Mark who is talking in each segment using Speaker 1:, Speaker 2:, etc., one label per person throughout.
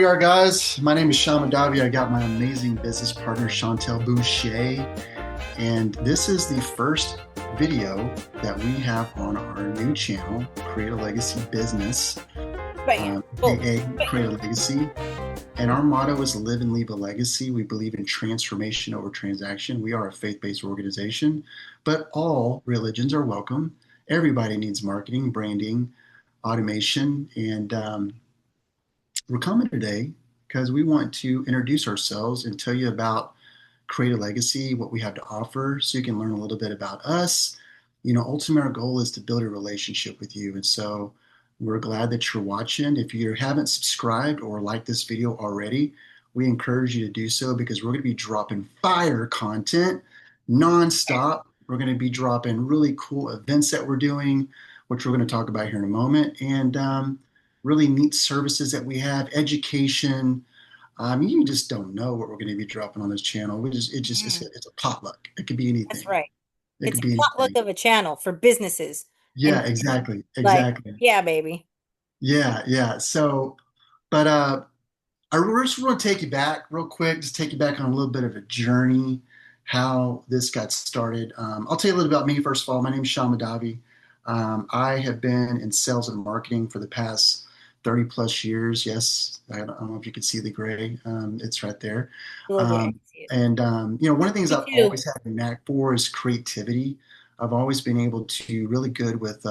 Speaker 1: we are, guys. My name is Sean Madavi. I got my amazing business partner, Chantel Boucher. And this is the first video that we have on our new channel, Create a Legacy Business,
Speaker 2: Bam. Boom.
Speaker 1: aka Create
Speaker 2: Bam.
Speaker 1: a Legacy. And our motto is live and leave a legacy. We believe in transformation over transaction. We are a faith based organization, but all religions are welcome. Everybody needs marketing, branding, automation, and we're coming today because we want to introduce ourselves and tell you about Create a Legacy, what we have to offer, so you can learn a little bit about us. Ultimately, our goal is to build a relationship with you. And so we're glad that you're watching. If you haven't subscribed or liked this video already, we encourage you to do so because we're going to be dropping fire content nonstop. We're going to be dropping really cool events that we're doing, which we're going to talk about here in a moment. And really neat services that we have, education. You just don't know what we're going to be dropping on this channel.
Speaker 2: Mm,
Speaker 1: It's a potluck. It could be
Speaker 2: that's
Speaker 1: anything.
Speaker 2: right.
Speaker 1: It
Speaker 2: It's
Speaker 1: could
Speaker 2: a
Speaker 1: be
Speaker 2: potluck
Speaker 1: anything.
Speaker 2: of a channel for businesses.
Speaker 1: Yeah,
Speaker 2: And
Speaker 1: exactly,
Speaker 2: like,
Speaker 1: exactly.
Speaker 2: yeah, baby.
Speaker 1: Yeah, yeah. So, but I just want to take you back real quick, just take you back on a little bit of a journey, how this got started. I'll tell you a little about me first of all. My name is Sean Madavi. I have been in sales and marketing for the past 30 plus years. Yes, I don't know if you can see the gray. It's right there.
Speaker 2: A little bit. I
Speaker 1: Um,
Speaker 2: can see it.
Speaker 1: and one of the things
Speaker 2: Me
Speaker 1: I've
Speaker 2: too.
Speaker 1: always had a knack for is creativity. I've always been able to really good with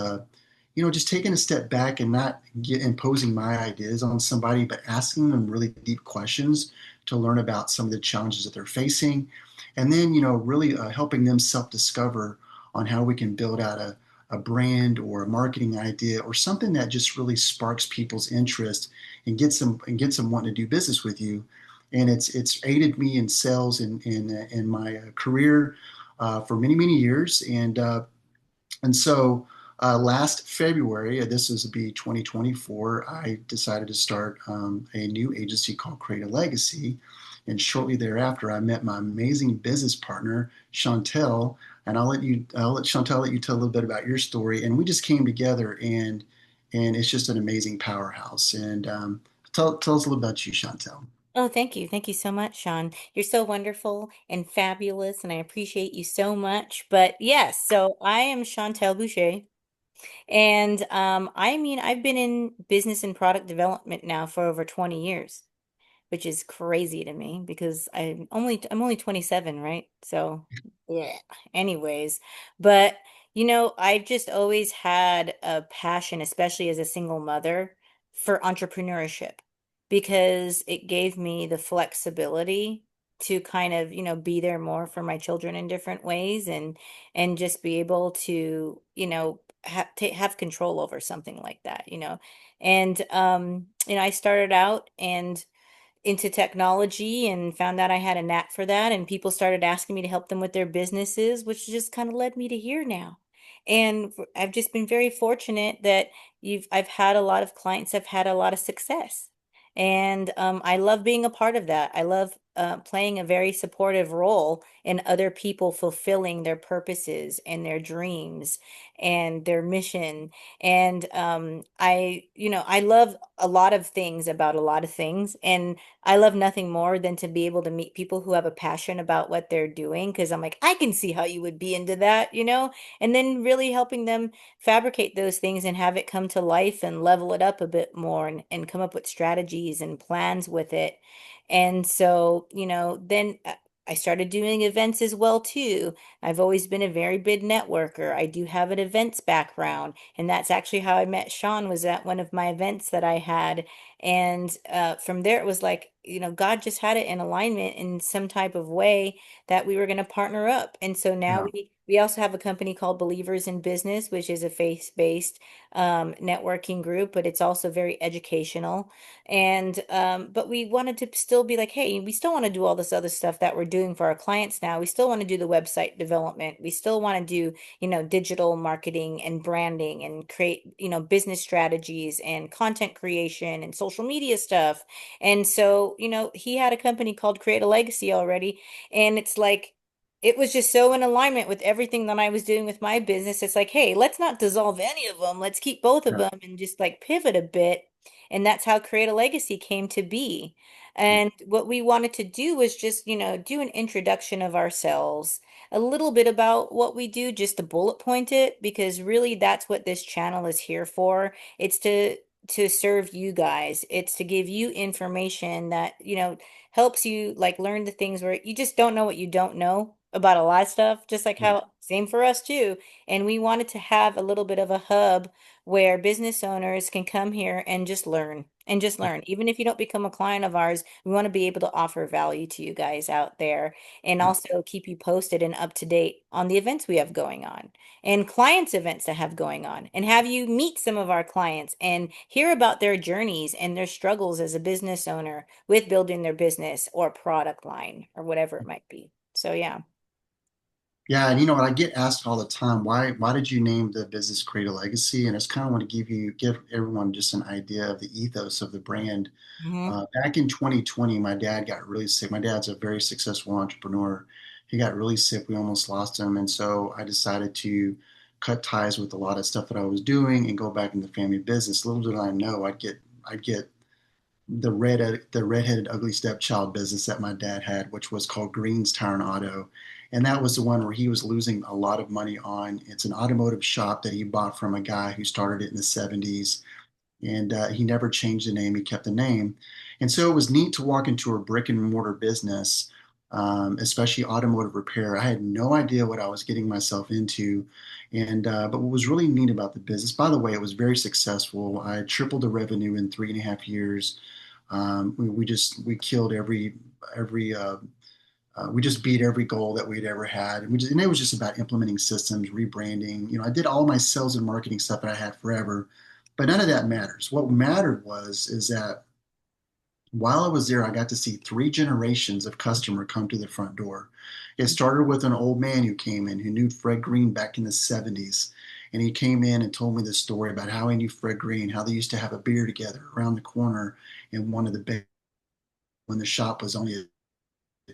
Speaker 1: just taking a step back and not imposing my ideas on somebody, but asking them really deep questions to learn about some of the challenges that they're facing. And then, really helping them self discover on how we can build out a brand or a marketing idea or something that just really sparks people's interest and gets them wanting to do business with you. And it's aided me in sales in my career for many years. And so last February, this is be 2024, I decided to start a new agency called Create a Legacy. And shortly thereafter, I met my amazing business partner, Chantel. And I'll let Chantel let you tell a little bit about your story. And we just came together, and it's just an amazing powerhouse. And tell us a little about you, Chantel.
Speaker 2: Oh, thank you. Thank you so much, Sean. You're so wonderful and fabulous, and I appreciate you so much. But yes, so I am Chantel Boucher. And I mean, I've been in business and product development now for over 20 years, which is crazy to me because I'm only 27, right? So, yeah. Anyways, but I've just always had a passion, especially as a single mother, for entrepreneurship because it gave me the flexibility to kind of, be there more for my children in different ways and just be able to, have control over something like that. And I started out and into technology and found out I had a knack for that. And people started asking me to help them with their businesses, which just kind of led me to here now. And I've just been very fortunate that I've had a lot of clients, I've had a lot of success. And I love being a part of that. I love playing a very supportive role in other people fulfilling their purposes and their dreams and their mission. And I love a lot of things about a lot of things. And I love nothing more than to be able to meet people who have a passion about what they're doing because I'm like, I can see how you would be into that, and then really helping them fabricate those things and have it come to life and level it up a bit more and come up with strategies and plans with it. And so, then I started doing events as well too. I've always been a very big networker. I do have an events background, and that's actually how I met Sean was at one of my events that I had. And from there, it was like, God just had it in alignment in some type of way that we were going to partner up. And so now
Speaker 1: Yeah.
Speaker 2: we also have a company called Believers in Business, which is a faith-based networking group, but it's also very educational. And but we wanted to still be like, hey, we still want to do all this other stuff that we're doing for our clients now. We still want to do the website development. We still want to do, digital marketing and branding and create, business strategies and content creation and social media stuff. And so, he had a company called Create a Legacy already. And it's like, it was just so in alignment with everything that I was doing with my business. It's like, hey, let's not dissolve any of them. Let's keep both of
Speaker 1: Yeah.
Speaker 2: them and just like pivot a bit. And that's how Create a Legacy came to be. And what we wanted to do was just, do an introduction of ourselves, a little bit about what we do, just to bullet point it, because really that's what this channel is here for. It's to serve you guys. It's to give you information that, helps you like learn the things where you just don't know what you don't know about a lot of stuff, just like
Speaker 1: Yeah.
Speaker 2: how same for us too. And we wanted to have a little bit of a hub where business owners can come here and just learn and just learn. Even if you don't become a client of ours, we want to be able to offer value to you guys out there and
Speaker 1: Yeah.
Speaker 2: also keep you posted and up to date on the events we have going on and clients events that have going on and have you meet some of our clients and hear about their journeys and their struggles as a business owner with building their business or product line or whatever it might be. So yeah.
Speaker 1: Yeah, and you know what? I get asked all the time, why did you name the business Create a Legacy? And I just kind of want to give everyone just an idea of the ethos of the brand.
Speaker 2: Hmm.
Speaker 1: Back in 2020, my dad got really sick. My dad's a very successful entrepreneur. He got really sick. We almost lost him. And so I decided to cut ties with a lot of stuff that I was doing and go back into family business. Little did I know I'd get the redheaded ugly stepchild business that my dad had, which was called Green's Tire and Auto. And that was the one where he was losing a lot of money on. It's an automotive shop that he bought from a guy who started it in the 70s, and he never changed the name. He kept the name, and so it was neat to walk into a brick and mortar business, especially automotive repair. I had no idea what I was getting myself into, and but what was really neat about the business, by the way, it was very successful. I tripled the revenue in 3.5 years. We killed every we just beat every goal that we'd ever had, and it was just about implementing systems, rebranding. I did all my sales and marketing stuff that I had forever, but none of that matters. What mattered was is that while I was there, I got to see three generations of customer come to the front door. It started with an old man who came in who knew Fred Green back in the 70s. And he came in and told me the story about how he knew Fred Green, how they used to have a beer together around the corner in one of the when the shop was only a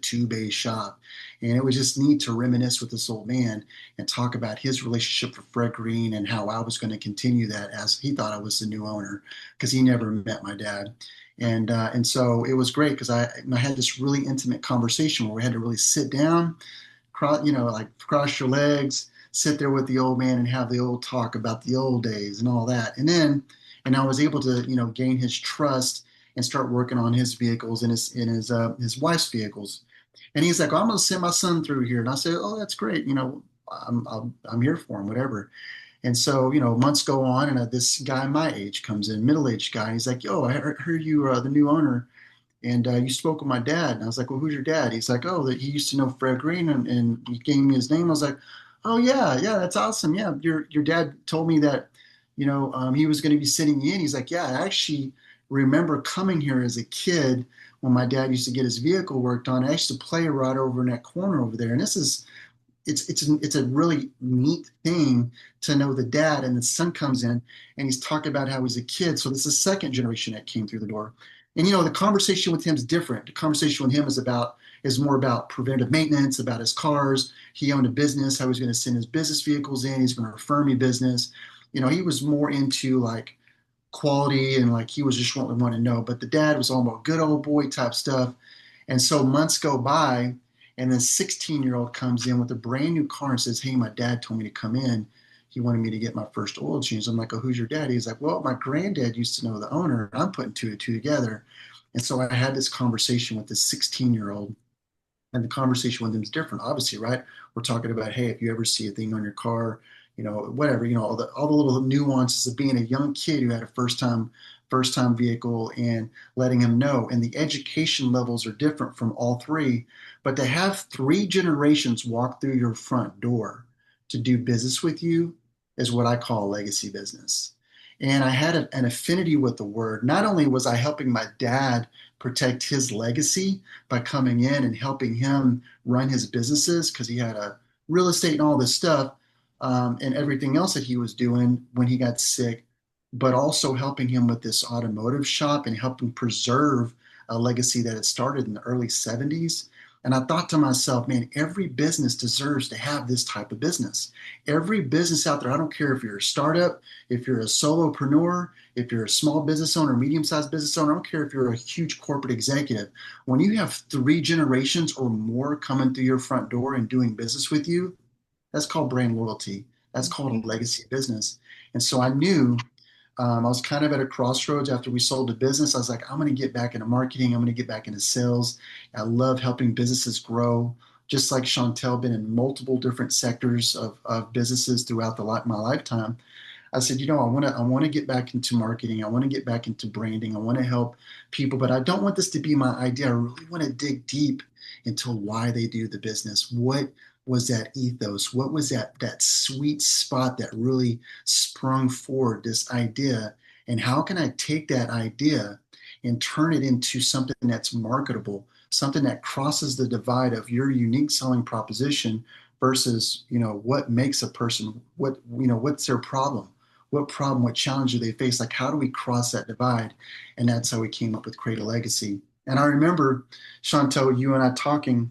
Speaker 1: two-bay shop. And it was just neat to reminisce with this old man and talk about his relationship with Fred Green and how I was going to continue that as he thought I was the new owner because he never met my dad. And so it was great because I had this really intimate conversation where we had to really sit down, like cross your legs, sit there with the old man and have the old talk about the old days and all that. And I was able to, gain his trust and start working on his vehicles and his wife's vehicles. And he's like, oh, I'm going to send my son through here. And I said, oh, that's great. I'm here for him, whatever. And so, months go on, and this guy my age comes in, middle-aged guy. He's like, yo, I heard you are the new owner, and you spoke with my dad. And I was like, well, who's your dad? He's like, oh, that he used to know Fred Green, and he gave me his name. I was like, oh yeah, yeah, that's awesome. Yeah, your dad told me that, he was going to be sitting in. He's like, yeah, I actually remember coming here as a kid when my dad used to get his vehicle worked on. I used to play right over in that corner over there, and it's a really neat thing to know the dad, and the son comes in and he's talking about how he's a kid. So this is the second generation that came through the door. And the conversation with him is different. The conversation with him is more about preventive maintenance, about his cars. He owned a business, how he's going to send his business vehicles in, he's going to refer me business. He was more into like quality, and like he was just wanting to know. But the dad was all about good old boy type stuff. And so months go by, and then 16-year-old comes in with a brand new car and says, hey, my dad told me to come in. He wanted me to get my first oil change. I'm like, oh, who's your dad? He's like, well, my granddad used to know the owner. I'm putting two and two together. And so I had this conversation with this 16-year-old, and the conversation with them is different, obviously, right? We're talking about, hey, if you ever see a thing on your car, whatever, all the little nuances of being a young kid who had a first time vehicle, and letting him know. And the education levels are different from all three, but to have three generations walk through your front door to do business with you is what I call legacy business. And I had an affinity with the word. Not only was I helping my dad protect his legacy by coming in and helping him run his businesses because he had a real estate and all this stuff, and everything else that he was doing when he got sick, but also helping him with this automotive shop and helping preserve a legacy that had started in the early 70s. And I thought to myself, man, every business deserves to have this type of business. Every business out there, I don't care if you're a startup, if you're a solopreneur, if you're a small business owner, medium-sized business owner, I don't care if you're a huge corporate executive. When you have three generations or more coming through your front door and doing business with you, that's called brand loyalty. That's called a
Speaker 2: Mhm.
Speaker 1: legacy business. And so I knew I was kind of at a crossroads after we sold the business. I was like, I'm going to get back into marketing. I'm going to get back into sales. I love helping businesses grow. Just like Chantel, been in multiple different sectors of businesses throughout my lifetime. I said, I want to get back into marketing. I want to get back into branding. I want to help people, but I don't want this to be my idea. I really want to dig deep into why they do the business. What was that ethos? What was that sweet spot that really sprung forward this idea? And how can I take that idea and turn it into something that's marketable, something that crosses the divide of your unique selling proposition versus, what makes a person, what's their problem? What problem, what challenge do they face? Like, how do we cross that divide? And that's how we came up with Create a Legacy. And I remember, Chantel, you and I talking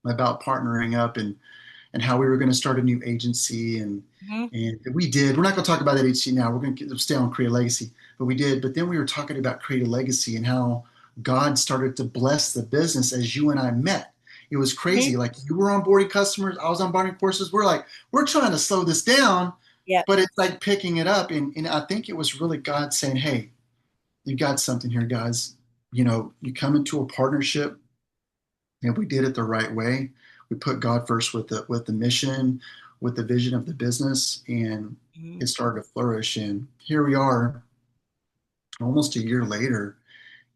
Speaker 1: about partnering up and how we were going to start a new agency
Speaker 2: Mhm.
Speaker 1: and we did. We're not going to talk about that agency now. We're going to stay on Create a Legacy, but we did. But then we were talking about Create a Legacy and how God started to bless the business as you and I met. It was crazy.
Speaker 2: Mhm.
Speaker 1: Like you were onboarding customers, I was onboarding courses. We're like, we're trying to slow this down,
Speaker 2: Yep.
Speaker 1: but it's like picking it up. And I think it was really God saying, hey, you got something here, guys. You come into a partnership and we did it the right way. We put God first with the mission, with the vision of the business, and
Speaker 2: Mhm.
Speaker 1: it started to flourish. And here we are, almost a year later,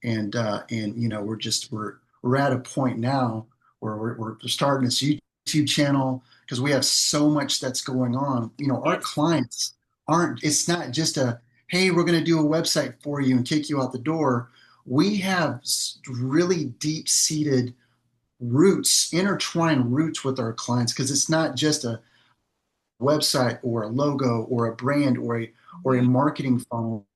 Speaker 1: and we're at a point now where we're starting this YouTube channel because we have so much that's going on. Our
Speaker 2: Yes.
Speaker 1: clients aren't. It's not just a hey, we're going to do a website for you and kick you out the door. We have really deep seated roots, intertwined roots with our clients because it's not just a website or a logo or a brand or a
Speaker 2: Mhm.
Speaker 1: marketing funnel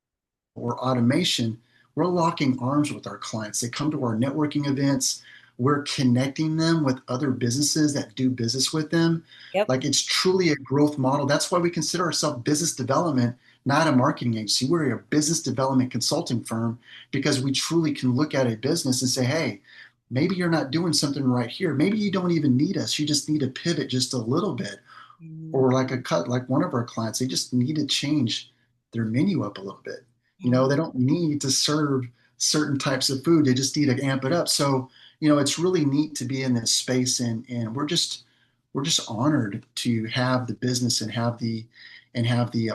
Speaker 1: or automation. We're locking arms with our clients. They come to our networking events. We're connecting them with other businesses that do business with them.
Speaker 2: Yep.
Speaker 1: Like it's truly a growth model. That's why we consider ourselves business development, not a marketing agency. We're a business development consulting firm because we truly can look at a business and say, hey, maybe you're not doing something right here. Maybe you don't even need us. You just need to pivot just a little bit
Speaker 2: Mhm.
Speaker 1: or like one of our clients, they just need to change their menu up a little bit.
Speaker 2: Mhm.
Speaker 1: They don't need to serve certain types of food. They just need to amp it up. So, it's really neat to be in this space and we're just honored to have the business and have the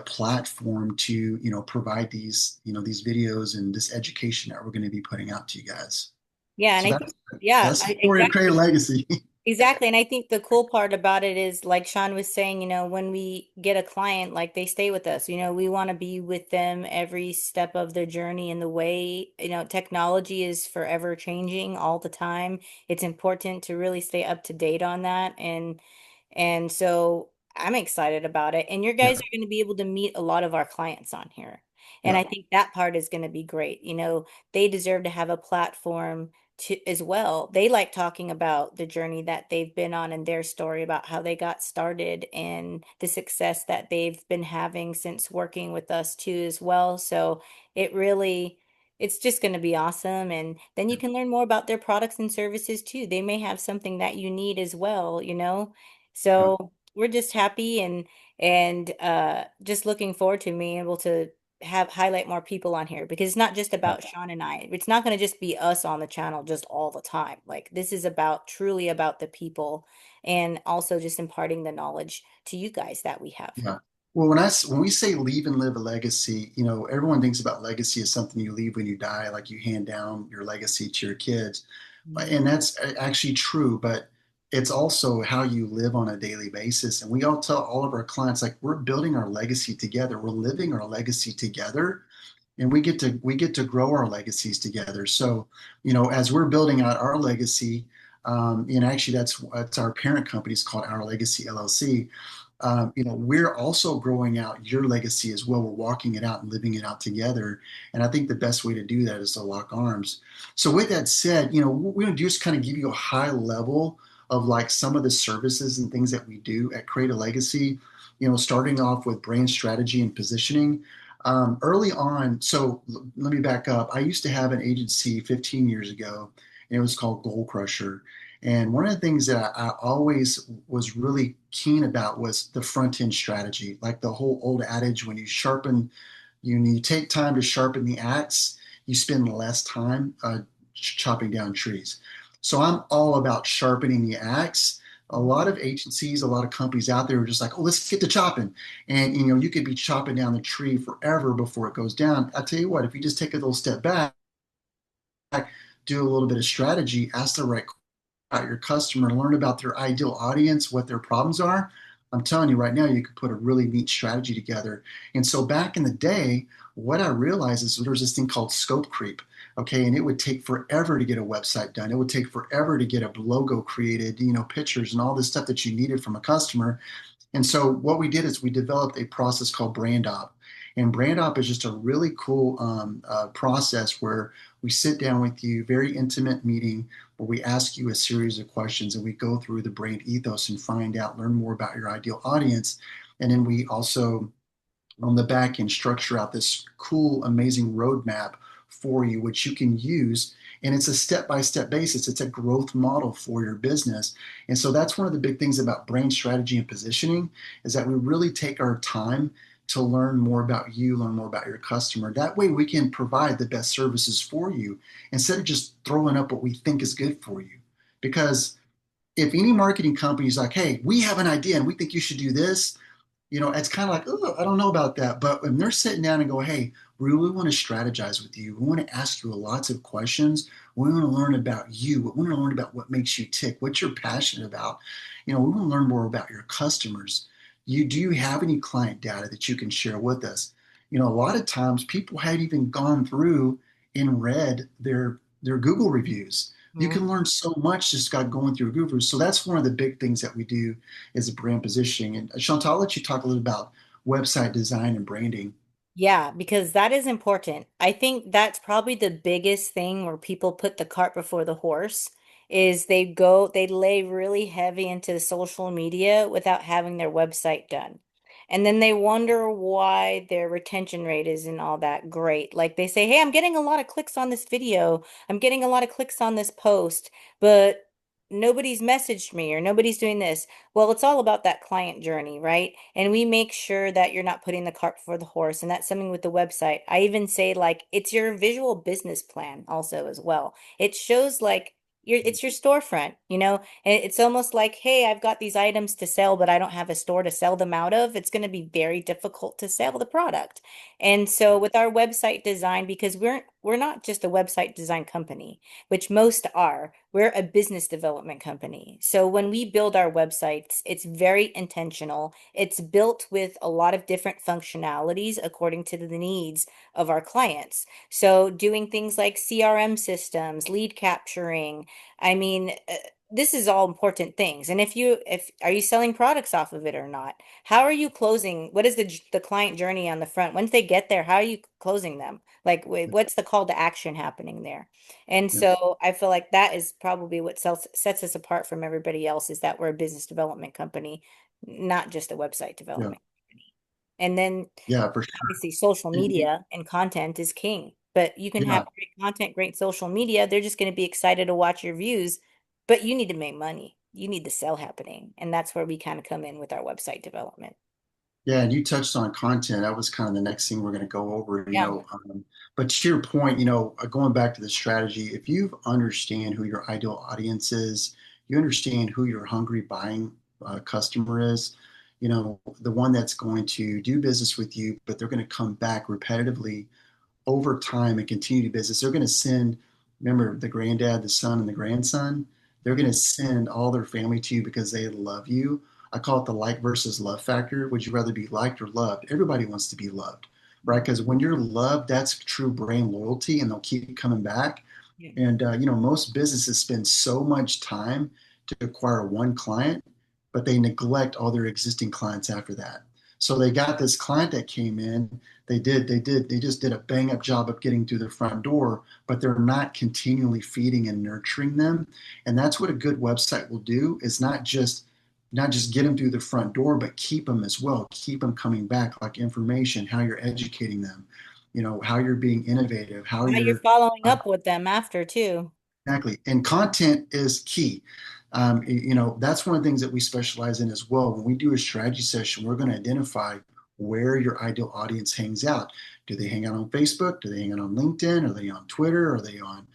Speaker 1: platform to, provide these videos and this education that we're going to be putting out to you guys.
Speaker 2: Yeah, and
Speaker 1: So
Speaker 2: I
Speaker 1: that's
Speaker 2: think yeah,
Speaker 1: that's the story of Create a
Speaker 2: exactly.
Speaker 1: Legacy.
Speaker 2: Exactly. And I think the cool part about it is, like Sean was saying, when we get a client, like they stay with us. We want to be with them every step of their journey in the way, technology is forever changing all the time. It's important to really stay up to date on that. And so I'm excited about it. And your
Speaker 1: Yeah,
Speaker 2: guys are going to be able to meet a lot of our clients on here. And
Speaker 1: yeah,
Speaker 2: I think that part is going to be great. They deserve to have a platform to as well. They like talking about the journey that they've been on and their story about how they got started and the success that they've been having since working with us too as well. So it really it's just going to be awesome, and then you
Speaker 1: yeah,
Speaker 2: can learn more about their products and services too. They may have something that you need as well.
Speaker 1: yeah,
Speaker 2: So we're just happy and just looking forward to being able to have highlight more people on here because it's not just
Speaker 1: yeah.
Speaker 2: about Sean and I. It's not going to just be us on the channel just all the time. Like this is about truly about the people and also just imparting the knowledge to you guys that we have.
Speaker 1: Yeah. Well, when we say leave and live a legacy, everyone thinks about legacy as something you leave when you die, like you hand down your legacy to your kids.
Speaker 2: Mhm.
Speaker 1: And that's actually true, but it's also how you live on a daily basis. And we all tell all of our clients, like we're building our legacy together. We're living our legacy together and we get to grow our legacies together. So, as we're building out our legacy, and actually that's our parent company is called Our Legacy LLC. we're also growing out your legacy as well. We're walking it out and living it out together. And I think the best way to do that is to lock arms. So with that said, what we're going to do is kind of give you a high level of like some of the services and things that we do at Create a Legacy, starting off with brand strategy and positioning. Early on, let me back up. I used to have an agency 15 years ago, and it was called Goal Crusher. And one of the things that I always was really keen about was the front end strategy, like the whole old adage, when you take time to sharpen the axe, you spend less time chopping down trees. So I'm all about sharpening the axe. A lot of agencies, a lot of companies out there are just like, oh, let's get to chopping. And you could be chopping down the tree forever before it goes down. I tell you what, if you just take a little step back, do a little bit of strategy, ask the right about your customer, learn about their ideal audience, what their problems are. I'm telling you right now, you could put a really neat strategy together. And so back in the day, what I realized is there's this thing called scope creep. Okay. And it would take forever to get a website done. It would take forever to get a logo created, pictures and all this stuff that you needed from a customer. And so what we did is we developed a process called brand op. And brand op is just a really cool process where we sit down with you, very intimate meeting where we ask you a series of questions and we go through the brand ethos and find out, learn more about your ideal audience. And then we also on the back end structure out this cool, amazing roadmap for you, which you can use. And it's a step-by-step basis. It's a growth model for your business. And so that's one of the big things about brand strategy and positioning is that we really take our time to learn more about you, learn more about your customer. That way we can provide the best services for you instead of just throwing up what we think is good for you. Because if any marketing company is like, hey, we have an idea and we think you should do this, it's kind of like, oh, I don't know about that. But when they're sitting down and go, hey, we really want to strategize with you. We want to ask you lots of questions. We want to learn about you. We want to learn about what makes you tick, what you're passionate about. We want to learn more about your customers. Do you have any client data that you can share with us? A lot of times people hadn't even gone through and read their Google reviews. You
Speaker 2: Mhm.
Speaker 1: can learn so much just by going through Google. So that's one of the big things that we do is a brand positioning. And Chantal, I'll let you talk a little about website design and branding.
Speaker 2: Yeah, because that is important. I think that's probably the biggest thing where people put the cart before the horse is they lay really heavy into the social media without having their website done. And then they wonder why their retention rate isn't all that great. Like they say, "Hey, I'm getting a lot of clicks on this video. I'm getting a lot of clicks on this post, but nobody's messaged me or nobody's doing this." Well, it's all about that client journey, right? And we make sure that you're not putting the cart before the horse. And that's something with the website. I even say like it's your visual business plan also as well. It shows like it's your storefront, and it's almost like, hey, I've got these items to sell, but I don't have a store to sell them out of. It's going to be very difficult to sell the product. And so with our website design, because we're not just a website design company, which most are. We're a business development company. So when we build our websites, it's very intentional. It's built with a lot of different functionalities according to the needs of our clients. So doing things like CRM systems, lead capturing, I mean, this is all important things. And if are you selling products off of it or not? How are you closing? What is the client journey on the front? Once they get there, how are you closing them? Like, what's the call to action happening there? And
Speaker 1: Yeah,
Speaker 2: so I feel like that is probably what sets us apart from everybody else is that we're a business development company, not just a website
Speaker 1: yeah,
Speaker 2: development company. And then
Speaker 1: yeah, for sure.
Speaker 2: obviously social media and content is king, but you can have
Speaker 1: Yeah,
Speaker 2: great content, great social media. They're just going to be excited to watch your views, but you need to make money. You need the sell happening. And that's where we kind of come in with our website development.
Speaker 1: yeah, and you touched on content. That was kind of the next thing we're going to go over,
Speaker 2: Yeah.
Speaker 1: But to your point, going back to the strategy, if you understand who your ideal audience is, you understand who your hungry buying customer is, the one that's going to do business with you, but they're going to come back repetitively over time and continue to business. They're going to send, remember the granddad, the son, and the grandson. They're going to send all their family to you because they love you. I call it the like versus love factor. Would you rather be liked or loved? Everybody wants to be loved, right? Because when you're loved, that's true brand loyalty, and they'll keep coming back.
Speaker 2: Yeah.
Speaker 1: And most businesses spend so much time to acquire one client, but they neglect all their existing clients after that. So they got this client that came in. They just did a bang up job of getting through the front door, but they're not continually feeding and nurturing them. And that's what a good website will do is not just get them through the front door, but keep them as well. Keep them coming back, like information, how you're educating them, how you're being innovative, how
Speaker 2: How you're
Speaker 1: you're
Speaker 2: following up with them after too.
Speaker 1: exactly. And content is key. That's one of the things that we specialize in as well. When we do a strategy session, we're going to identify where your ideal audience hangs out. Do they hang out on Facebook? Do they hang out on LinkedIn? Are they on Twitter? Are they on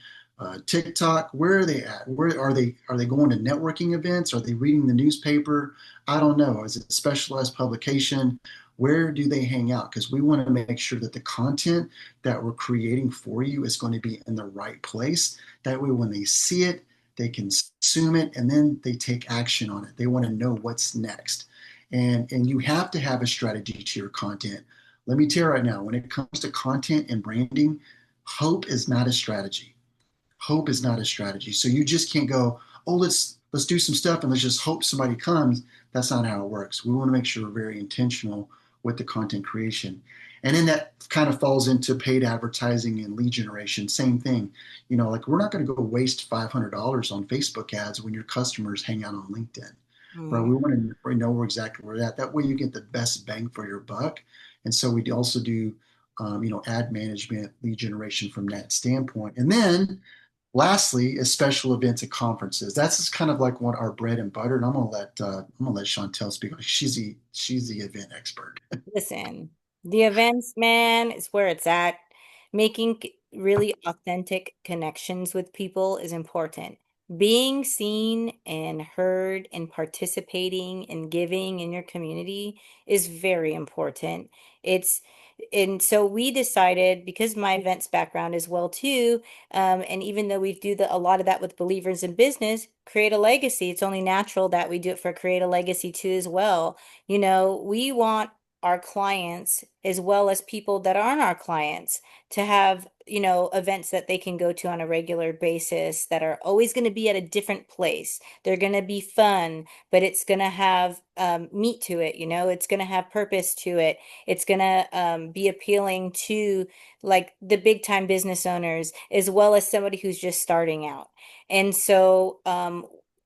Speaker 1: TikTok? Where are they at? Where are they? Are they going to networking events? Are they reading the newspaper? I don't know. Is it a specialized publication? Where do they hang out? Because we want to make sure that the content that we're creating for you is going to be in the right place. That way, when they see it, they consume it, and then they take action on it. They want to know what's next. And you have to have a strategy to your content. Let me tell you right now, when it comes to content and branding, hope is not a strategy. Hope is not a strategy. So you just can't go, oh, let's do some stuff and let's just hope somebody comes. That's not how it works. We want to make sure we're very intentional with the content creation. And then that kind of falls into paid advertising and lead generation. Same thing. Like we're not going to go waste $500 on Facebook ads when your customers hang out on LinkedIn. Right?
Speaker 2: Mm.
Speaker 1: We want to know exactly where that. That way you get the best bang for your buck. And so we also do, ad management, lead generation from that standpoint. And then lastly is special events and conferences. That's just kind of like what our bread and butter. And I'm gonna let Chantel speak. She's the event expert.
Speaker 2: Listen, the events, man, is where it's at. Making really authentic connections with people is important. Being seen and heard and participating and giving in your community is very important. It's and so we decided because my events background as well too, and even though we do a lot of that with believers in business, create a legacy. It's only natural that we do it for create a legacy too as well. We want our clients as well as people that aren't our clients to have events that they can go to on a regular basis that are always going to be at a different place. They're going to be fun, but it's going to have meat to it. It's going to have purpose to it. It's going to be appealing to like the big time business owners as well as somebody who's just starting out. And so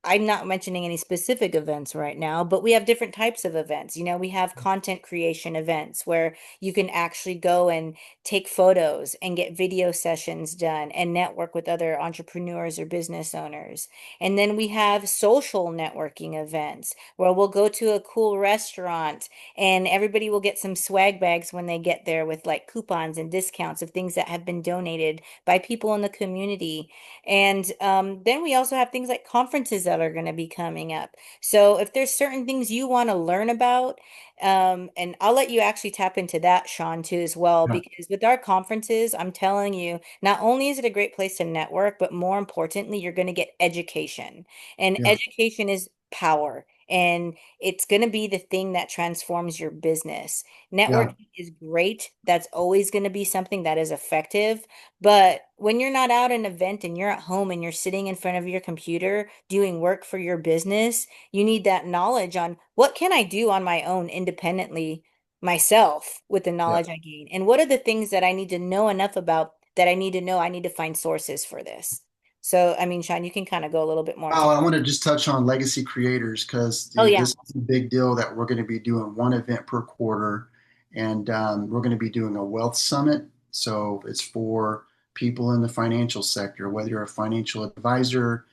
Speaker 2: I'm not mentioning any specific events right now, but we have different types of events. We have content creation events where you can actually go and take photos and get video sessions done and network with other entrepreneurs or business owners. And then we have social networking events where we'll go to a cool restaurant and everybody will get some swag bags when they get there with like coupons and discounts of things that have been donated by people in the community. And then we also have things like conferences that are going to be coming up. So if there's certain things you want to learn about, and I'll let you actually tap into that, Sean, too, as well,
Speaker 1: Yeah,
Speaker 2: because with our conferences, I'm telling you, not only is it a great place to network, but more importantly, you're going to get education. And
Speaker 1: yeah,
Speaker 2: education is power. And it's going to be the thing that transforms your business.
Speaker 1: yeah.
Speaker 2: Networking is great. That's always going to be something that is effective. But when you're not out at an event and you're at home and you're sitting in front of your computer doing work for your business, you need that knowledge on what can I do on my own independently myself with the
Speaker 1: Yeah.
Speaker 2: knowledge I gain? And what are the things that I need to know enough about that I need to know? I need to find sources for this. So, I mean, Sean, you can kind of go a little bit more into.
Speaker 1: Oh, I want to just touch on legacy creators because
Speaker 2: Oh, yeah.
Speaker 1: this is a big deal that we're going to be doing one event per quarter, and we're going to be doing a wealth summit. So it's for people in the financial sector, whether you're a financial advisor,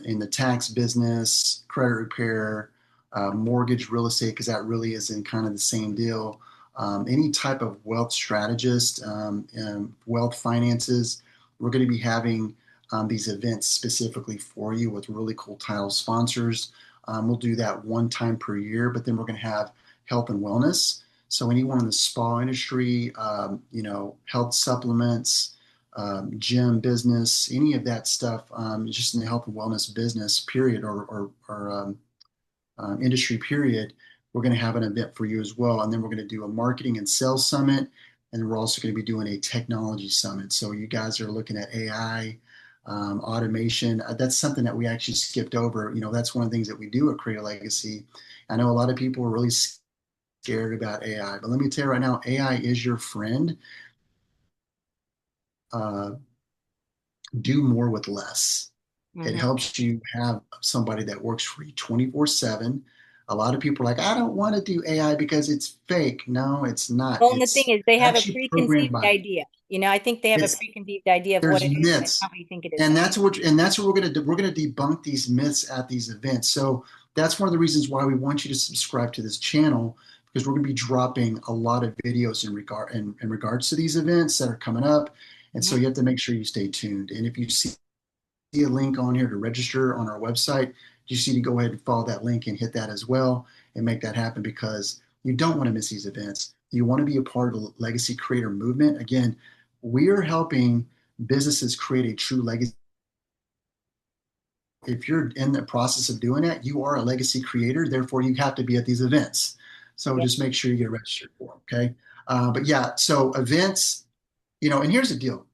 Speaker 1: in the tax business, credit repair, mortgage, real estate, because that really is in kind of the same deal. Any type of wealth strategist, and wealth finances, we're going to be having these events specifically for you with really cool title sponsors. We'll do that one time per year, but then we're going to have health and wellness. So anyone in the spa industry, health supplements, gym business, any of that stuff, just in the health and wellness business period or industry period, we're going to have an event for you as well. And then we're going to do a marketing and sales summit. And we're also going to be doing a technology summit. So you guys are looking at AI, automation. That's something that we actually skipped over. That's one of the things that we do at Create a Legacy. I know a lot of people are really scared about AI, but let me tell you right now, AI is your friend. Uh, do more with less. It
Speaker 2: Hmm.
Speaker 1: helps you have somebody that works for you 24/7. A lot of people are like, I don't want to do AI because it's fake. No, it's not.
Speaker 2: Well, and the thing
Speaker 1: It's
Speaker 2: is, they have a
Speaker 1: actually programmed
Speaker 2: preconceived
Speaker 1: by
Speaker 2: idea. I think they have a
Speaker 1: it's
Speaker 2: preconceived idea of what
Speaker 1: there's
Speaker 2: it is, and it's
Speaker 1: myths,
Speaker 2: not what you think it is.
Speaker 1: and that's what we're gonna do. We're gonna debunk these myths at these events. So that's one of the reasons why we want you to subscribe to this channel, because we're gonna be dropping a lot of videos in regards to these events that are coming up. And so
Speaker 2: Hmm.
Speaker 1: you have to make sure you stay tuned. And if you see a link on here to register on our website, you just need to go ahead and follow that link and hit that as well and make that happen, because you don't want to miss these events. You want to be a part of the legacy creator movement. Again, we are helping businesses create a true legacy. If you're in the process of doing that, you are a legacy creator. Therefore, you have to be at these events. So
Speaker 2: Yeah.
Speaker 1: just make sure you get registered for them. Okay. But yeah, so events, and here's the deal.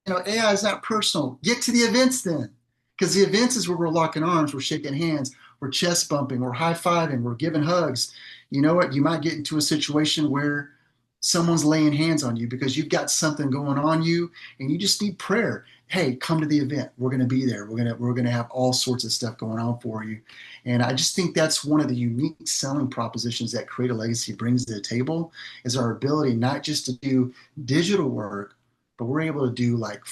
Speaker 1: AI is not personal. Get to the events then. Because the events is where we're locking arms, we're shaking hands, we're chest bumping, we're high fiving, we're giving hugs. You know what? You might get into a situation where someone's laying hands on you because you've got something going on you and you just need prayer. Hey, come to the event. We're going to be there. We're going to have all sorts of stuff going on for you. And I just think that's one of the unique selling propositions that Create a Legacy brings to the table, is our ability not just to do digital work, but we're able to do like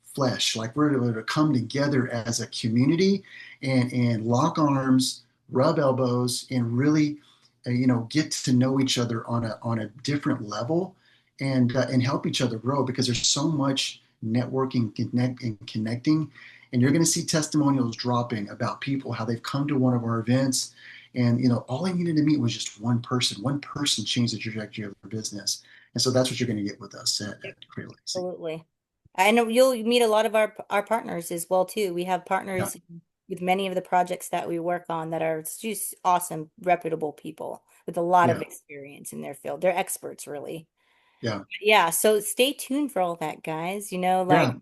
Speaker 1: flesh, like we're able to come together as a community and lock arms, rub elbows, and really get to know each other on a different level, and help each other grow, because there's so much networking, connecting. And you're going to see testimonials dropping about people, how they've come to one of our events, and all they needed to meet was just one person changed the trajectory of their business. And so that's what you're going to get with us at Create Legacy.
Speaker 2: Absolutely. I know you'll meet a lot of our partners as well too. We have
Speaker 1: Yeah,
Speaker 2: partners with many of the projects that we work on that are just awesome, reputable people with a lot of
Speaker 1: yeah,
Speaker 2: experience in their field. They're experts, really.
Speaker 1: yeah,
Speaker 2: Yeah, so stay tuned for all that, guys.
Speaker 1: yeah,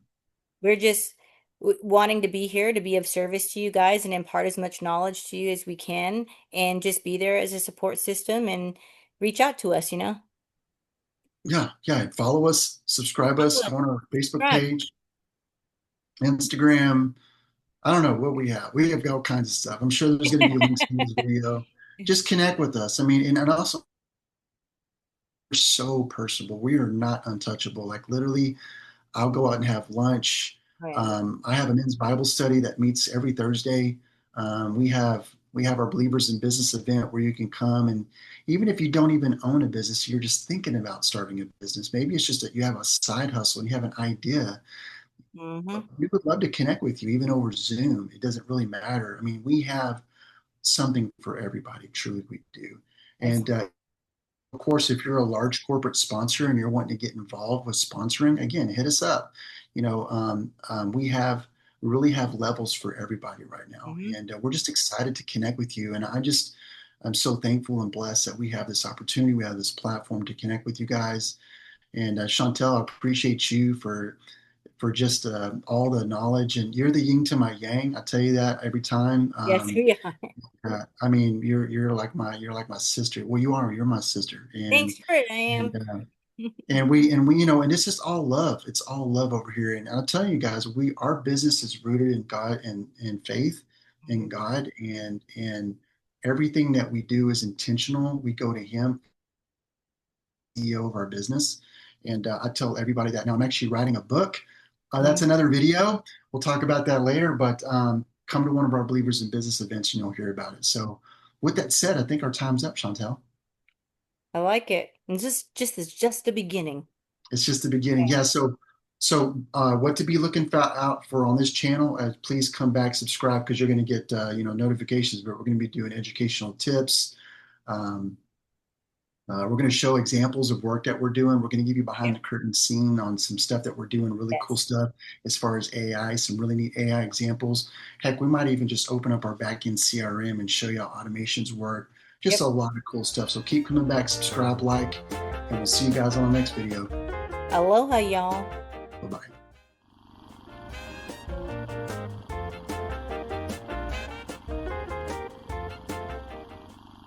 Speaker 2: We're just wanting to be here to be of service to you guys and impart as much knowledge to you as we can, and just be there as a support system and reach out to us.
Speaker 1: yeah, yeah. Follow us, subscribe us,
Speaker 2: Follow us,
Speaker 1: go on our Facebook
Speaker 2: subscribe.
Speaker 1: page, Instagram. I don't know what we have. We have all kinds of stuff. I'm sure there's going to be links in this video. Just connect with us. I mean, and also, we're so personable. We are not untouchable. Like literally, I'll go out and have lunch.
Speaker 2: Oh yeah.
Speaker 1: I have a men's Bible study that meets every Thursday. We have our Believers in Business event where you can come, and even if you don't even own a business, you're just thinking about starting a business. Maybe it's just that you have a side hustle and you have an idea.
Speaker 2: Hmm.
Speaker 1: We would love to connect with you, even over Zoom. It doesn't really matter. I mean, we have something for everybody. Truly, we do. And of course, if you're a large corporate sponsor and you're wanting to get involved with sponsoring, again, hit us up. We really have levels for everybody right now,
Speaker 2: Hmm.
Speaker 1: and we're just excited to connect with you. And I'm so thankful and blessed that we have this opportunity, we have this platform to connect with you guys. And Chantel, I appreciate you for just all the knowledge, and you're the yin to my yang. I tell you that every time.
Speaker 2: Yes, we are.
Speaker 1: I mean, you're like my sister. Well, you are. You're my sister,
Speaker 2: Thanks for it, I
Speaker 1: and
Speaker 2: am.
Speaker 1: uh, and it's just all love. It's all love over here. And I'll tell you guys, our business is rooted in God and faith in
Speaker 2: Mhm.
Speaker 1: God, and everything that we do is intentional. We go to Him, CEO of our business, and I tell everybody that now. I'm actually writing a book. That's
Speaker 2: Mhm.
Speaker 1: another video. We'll talk about that later. But come to one of our Believers in Business events, and you'll hear about it. So, with that said, I think our time's up, Chantel.
Speaker 2: I like it. And it's just the beginning.
Speaker 1: It's just the beginning. Yeah. So what to be looking out for on this channel? Please come back, subscribe, because you're going to get notifications. But we're going to be doing educational tips. Um, we're going to show examples of work that we're doing. We're going to give you behind
Speaker 2: Yep.
Speaker 1: the curtain scene on some stuff that we're doing, really cool
Speaker 2: Yes.
Speaker 1: stuff as far as AI, some really neat AI examples. Heck, we might even just open up our backend CRM and show you how automations work. Just a
Speaker 2: Yep.
Speaker 1: lot of cool stuff. So keep coming back, subscribe, like, and we'll see you guys on the next video.
Speaker 2: Aloha, y'all.
Speaker 1: Bye bye.